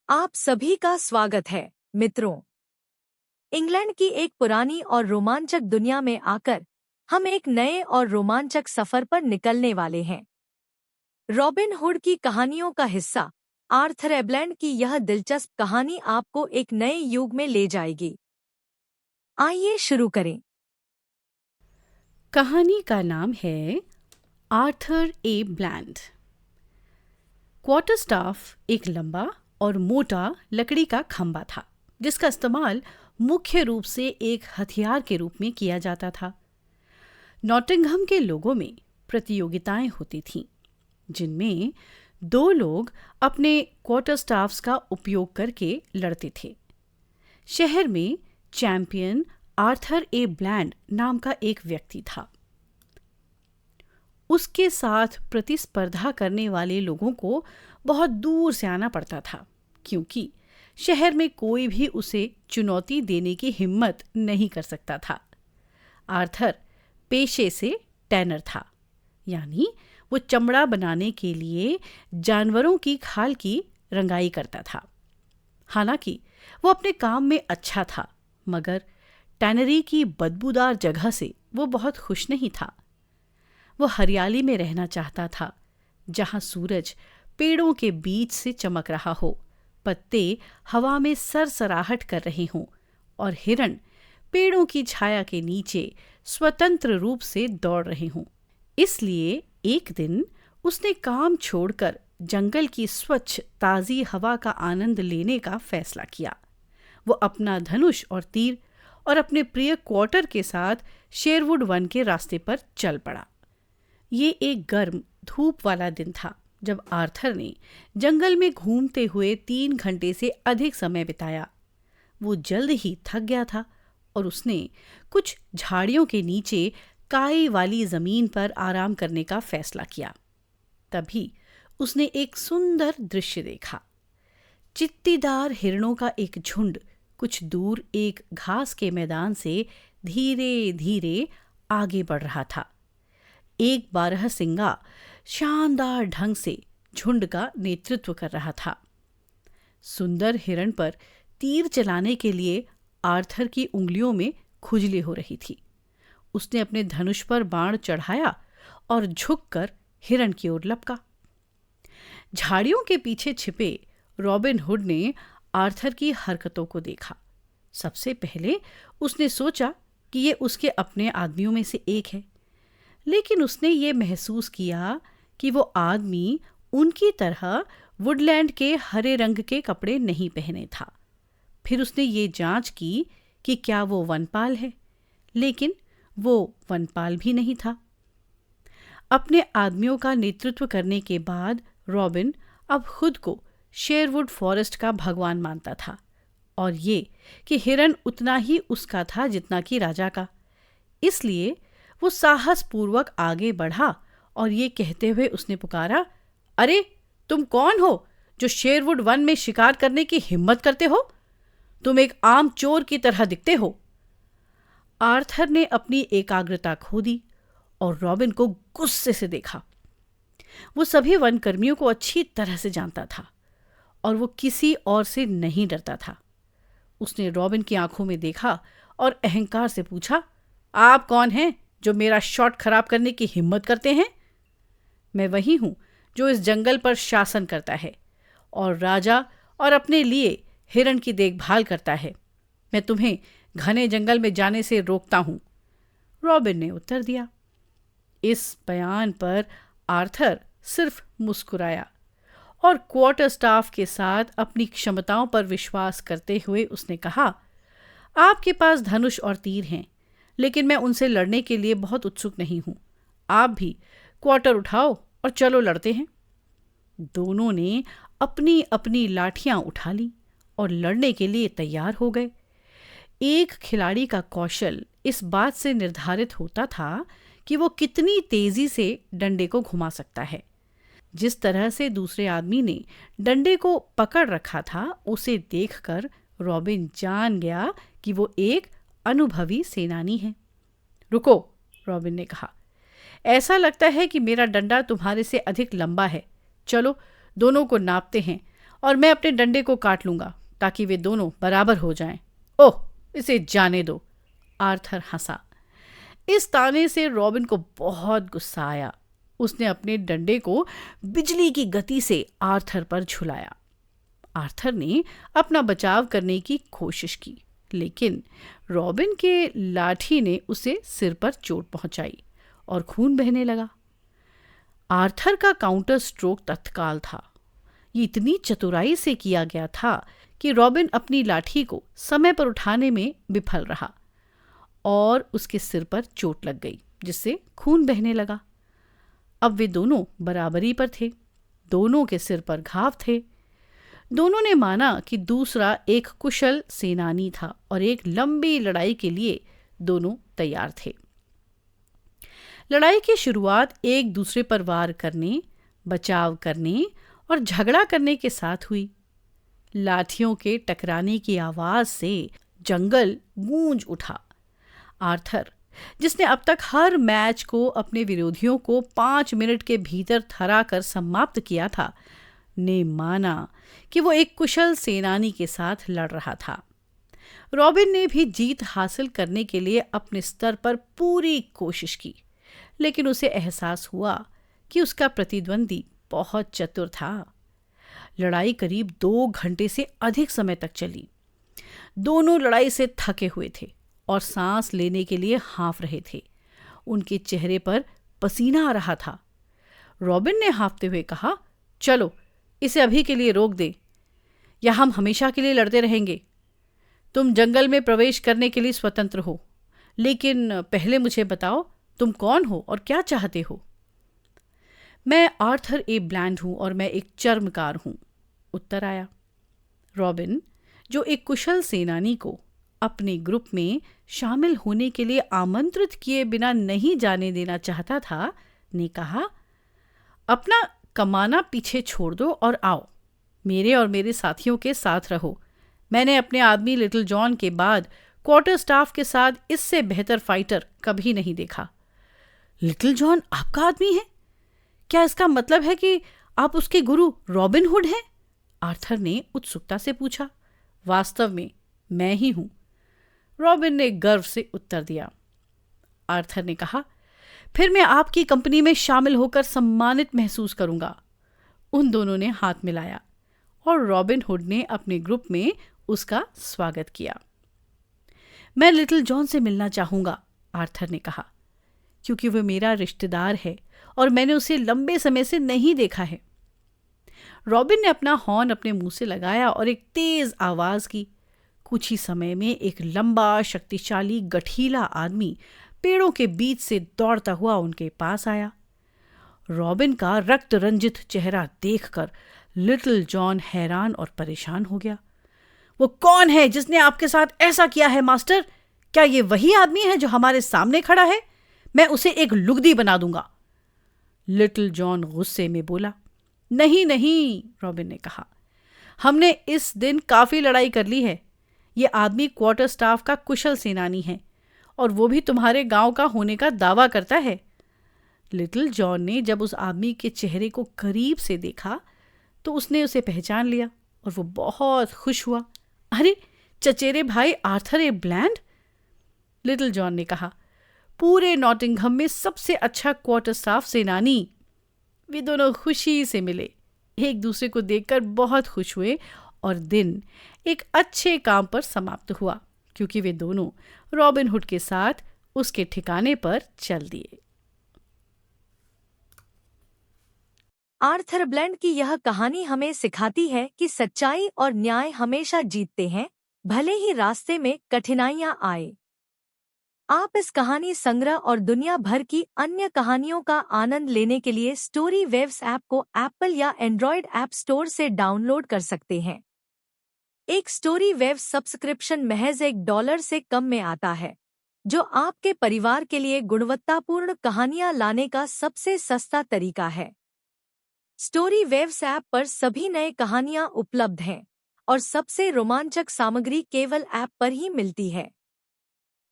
आप सभी का स्वागत है मित्रों। इंग्लैंड की एक पुरानी और रोमांचक दुनिया में आकर हम एक नए और रोमांचक सफर पर निकलने वाले हैं। रॉबिन हुड की कहानियों का हिस्सा आर्थर एबलैंड की यह दिलचस्प कहानी आपको एक नए युग में ले जाएगी। आइए शुरू करें। कहानी का नाम है आर्थर ए ब्लैंड। क्वार्टर स्टाफ एक लंबा और मोटा लकड़ी का खंबा था जिसका इस्तेमाल मुख्य रूप से एक हथियार के रूप में किया जाता था। नॉटिंघम के लोगों में प्रतियोगिताएं होती थीं जिनमें दो लोग अपने क्वार्टर स्टाफ्स का उपयोग करके लड़ते थे। शहर में चैंपियन आर्थर ए ब्लैंड नाम का एक व्यक्ति था। उसके साथ प्रतिस्पर्धा करने वाले लोगों को बहुत दूर से आना पड़ता था क्योंकि शहर में कोई भी उसे चुनौती देने की हिम्मत नहीं कर सकता था। आर्थर पेशे से टैनर था, यानी वो चमड़ा बनाने के लिए जानवरों की खाल की रंगाई करता था। हालांकि वो अपने काम में अच्छा था, मगर टैनरी की बदबूदार जगह से वो बहुत खुश नहीं था। वो हरियाली में रहना चाहता था, जहां सूरज पेड़ों के बीच से चमक रहा हो, पत्ते हवा में सरसराहट कर रहे हों और हिरण पेड़ों की छाया के नीचे स्वतंत्र रूप से दौड़ रहे हों। इसलिए एक दिन उसने काम छोड़कर जंगल की स्वच्छ ताज़ी हवा का आनंद लेने का फैसला किया। वो अपना धनुष और तीर और अपने प्रिय क्वार्टर के साथ शेरवुड वन के रास्ते पर चल पड़ा। ये एक गर्म धूप वाला दिन था जब आर्थर ने जंगल में घूमते हुए 3 घंटे से अधिक समय बिताया। वो जल्द ही थक गया था और उसने कुछ झाड़ियों के नीचे काई वाली जमीन पर आराम करने का फैसला किया। तभी उसने एक सुंदर दृश्य देखा। चित्तीदार हिरणों का एक झुंड कुछ दूर एक घास के मैदान से धीरे धीरे आगे बढ़ रहा था। एक बारहसिंगा शानदार ढंग से झुंड का नेतृत्व कर रहा था। सुंदर हिरण पर तीर चलाने के लिए आर्थर की उंगलियों में खुजली हो रही थी। उसने अपने धनुष पर बाण चढ़ाया और झुककर हिरण की ओर लपका। झाड़ियों के पीछे छिपे रॉबिन हुड ने आर्थर की हरकतों को देखा। सबसे पहले उसने सोचा कि ये उसके अपने आदमियों में से एक है, लेकिन उसने ये महसूस किया कि वो आदमी उनकी तरह वुडलैंड के हरे रंग के कपड़े नहीं पहने था। फिर उसने ये जांच की कि क्या वो वनपाल है, लेकिन वो वनपाल भी नहीं था। अपने आदमियों का नेतृत्व करने के बाद रॉबिन अब खुद को शेरवुड फॉरेस्ट का भगवान मानता था और ये कि हिरन उतना ही उसका था जितना कि राजा का। इसलिए वो साहसपूर्वक आगे बढ़ा और ये कहते हुए उसने पुकारा, अरे तुम कौन हो जो शेरवुड वन में शिकार करने की हिम्मत करते हो? तुम एक आम चोर की तरह दिखते हो। आर्थर ने अपनी एकाग्रता खो दी और रॉबिन को गुस्से से देखा। वो सभी वनकर्मियों को अच्छी तरह से जानता था और वो किसी और से नहीं डरता था। उसने रॉबिन की आंखों में देखा और अहंकार से पूछा, आप कौन हैं जो मेरा शॉट खराब करने की हिम्मत करते हैं? मैं वही हूं जो इस जंगल पर शासन करता है और राजा और अपने लिए हिरण की देखभाल करता है। मैं तुम्हें घने जंगल में जाने से रोकता हूं। रॉबिन ने उत्तर दिया। इस बयान पर आर्थर सिर्फ मुस्कुराया और क्वार्टर स्टाफ के साथ अपनी क्षमताओं पर विश्वास करते हुए उसने कहा, आपके पास धनुष और तीर हैं, लेकिन मैं उनसे लड़ने के लिए बहुत उत्सुक नहीं हूं। आप भी क्वार्टर उठाओ और चलो लड़ते हैं। दोनों ने अपनी अपनी लाठियां उठा ली और लड़ने के लिए तैयार हो गए। एक खिलाड़ी का कौशल इस बात से निर्धारित होता था कि वो कितनी तेजी से डंडे को घुमा सकता है। जिस तरह से दूसरे आदमी ने डंडे को पकड़ रखा था, उसे देखकर रॉबिन जान गया कि वो एक अनुभवी सेनानी है। रुको, रॉबिन ने कहा, ऐसा लगता है कि मेरा डंडा तुम्हारे से अधिक लंबा है। चलो दोनों को नापते हैं और मैं अपने डंडे को काट लूंगा ताकि वे दोनों बराबर हो जाएं। ओह, इसे जाने दो। आर्थर हंसा। इस ताने से रॉबिन को बहुत गुस्सा आया। उसने अपने डंडे को बिजली की गति से आर्थर पर झुलाया। आर्थर ने अपना बचाव करने की कोशिश की, लेकिन रॉबिन के लाठी ने उसे सिर पर चोट पहुंचाई और खून बहने लगा। आर्थर का काउंटर स्ट्रोक तत्काल था। ये इतनी चतुराई से किया गया था कि रॉबिन अपनी लाठी को समय पर उठाने में विफल रहा और उसके सिर पर चोट लग गई, जिससे खून बहने लगा। अब वे दोनों बराबरी पर थे। दोनों के सिर पर घाव थे। दोनों ने माना कि दूसरा एक कुशल सेनानी था और एक लंबी लड़ाई के लिए दोनों तैयार थे। लड़ाई की शुरुआत एक दूसरे पर वार करने, बचाव करने और झगड़ा करने के साथ हुई। लाठियों के टकराने की आवाज से जंगल गूंज उठा। आर्थर, जिसने अब तक हर मैच को अपने विरोधियों को 5 मिनट के भीतर थरा कर समाप्त किया था, ने माना कि वो एक कुशल सेनानी के साथ लड़ रहा था। रॉबिन ने भी जीत हासिल करने के लिए अपने स्तर पर पूरी कोशिश की, लेकिन उसे एहसास हुआ कि उसका प्रतिद्वंदी बहुत चतुर था। लड़ाई करीब 2 घंटे से अधिक समय तक चली। दोनों लड़ाई से थके हुए थे और सांस लेने के लिए हाँफ रहे थे। उनके चेहरे पर पसीना आ रहा था। रॉबिन ने हाँफते हुए कहा, चलो इसे अभी के लिए रोक दे, या हम हमेशा के लिए लड़ते रहेंगे। तुम जंगल में प्रवेश करने के लिए स्वतंत्र हो, लेकिन पहले मुझे बताओ तुम कौन हो और क्या चाहते हो। मैं आर्थर ए ब्लैंड हूं और मैं एक चर्मकार हूं, उत्तर आया। रॉबिन, जो एक कुशल सेनानी को अपने ग्रुप में शामिल होने के लिए आमंत्रित किए बिना नहीं जाने देना चाहता था, ने कहा, अपना कमाना पीछे छोड़ दो और आओ, मेरे और मेरे साथियों के साथ रहो। मैंने अपने आदमी लिटिल जॉन के बाद क्वार्टर स्टाफ के साथ इससे बेहतर फाइटर कभी नहीं देखा। लिटिल जॉन आपका आदमी है? क्या इसका मतलब है कि आप उसके गुरु रॉबिन हुड हैं? आर्थर ने उत्सुकता से पूछा। वास्तव में मैं ही हूं, रॉबिन ने गर्व से उत्तर दिया। आर्थर ने कहा, फिर मैं आपकी कंपनी में शामिल होकर सम्मानित महसूस करूंगा। उन दोनों ने हाथ मिलाया और रॉबिन हुड ने अपने ग्रुप में उसका स्वागत किया। मैं लिटिल जॉन से मिलना चाहूंगा, आर्थर ने कहा, क्योंकि वह मेरा रिश्तेदार है और मैंने उसे लंबे समय से नहीं देखा है। रॉबिन ने अपना हॉर्न अपने मुंह से लगाया और एक तेज आवाज की। कुछ ही समय में एक लंबा, शक्तिशाली, गठीला आदमी पेड़ों के बीच से दौड़ता हुआ उनके पास आया। रॉबिन का रक्त रंजित चेहरा देखकर लिटिल जॉन हैरान और परेशान हो गया। वो कौन है जिसने आपके साथ ऐसा किया है मास्टर? क्या ये वही आदमी है जो हमारे सामने खड़ा है? मैं उसे एक लुगदी बना दूंगा। लिटिल जॉन गुस्से में बोला। नहीं नहीं, रॉबिन ने कहा, हमने इस दिन काफी लड़ाई कर ली है। ये आदमी क्वार्टर स्टाफ का कुशल सेनानी है और वो भी तुम्हारे गांव का होने का दावा करता है। लिटिल जॉन ने जब उस आदमी के चेहरे को करीब से देखा तो उसने उसे पहचान लिया और वो बहुत खुश हुआ। अरे चचेरे भाई आर्थर ए ब्लैंड, लिटिल जॉन ने कहा, पूरे नॉटिंघम में सबसे अच्छा क्वार्टर स्टाफ सेनानी। वे दोनों खुशी से मिले, एक दूसरे को देखकर बहुत खुश हुए और दिन एक अच्छे काम पर समाप्त हुआ, क्योंकि वे दोनों रॉबिन हुड के साथ उसके ठिकाने पर चल दिए। आर्थर ब्लैंड की यह कहानी हमें सिखाती है कि सच्चाई और न्याय हमेशा जीतते हैं, भले ही रास्ते में कठिनाइयां आए। आप इस कहानी संग्रह और दुनिया भर की अन्य कहानियों का आनंद लेने के लिए स्टोरी वेव्स ऐप को एप्पल या एंड्रॉयड ऐप स्टोर से डाउनलोड कर सकते हैं। एक स्टोरी वेव्स सब्सक्रिप्शन महज $1 से कम में आता है, जो आपके परिवार के लिए गुणवत्तापूर्ण कहानियां लाने का सबसे सस्ता तरीका है। स्टोरी वेव्स ऐप पर सभी नए कहानियां उपलब्ध हैं और सबसे रोमांचक सामग्री केवल ऐप पर ही मिलती है।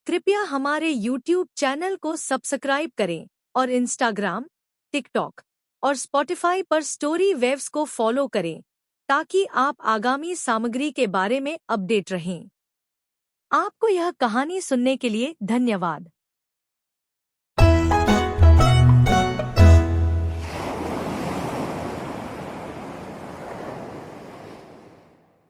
कृपया हमारे YouTube चैनल को सब्सक्राइब करें और इंस्टाग्राम, टिकटॉक और स्पॉटिफाई पर स्टोरी वेव्स को फॉलो करें ताकि आप आगामी सामग्री के बारे में अपडेट रहें। आपको यह कहानी सुनने के लिए धन्यवाद।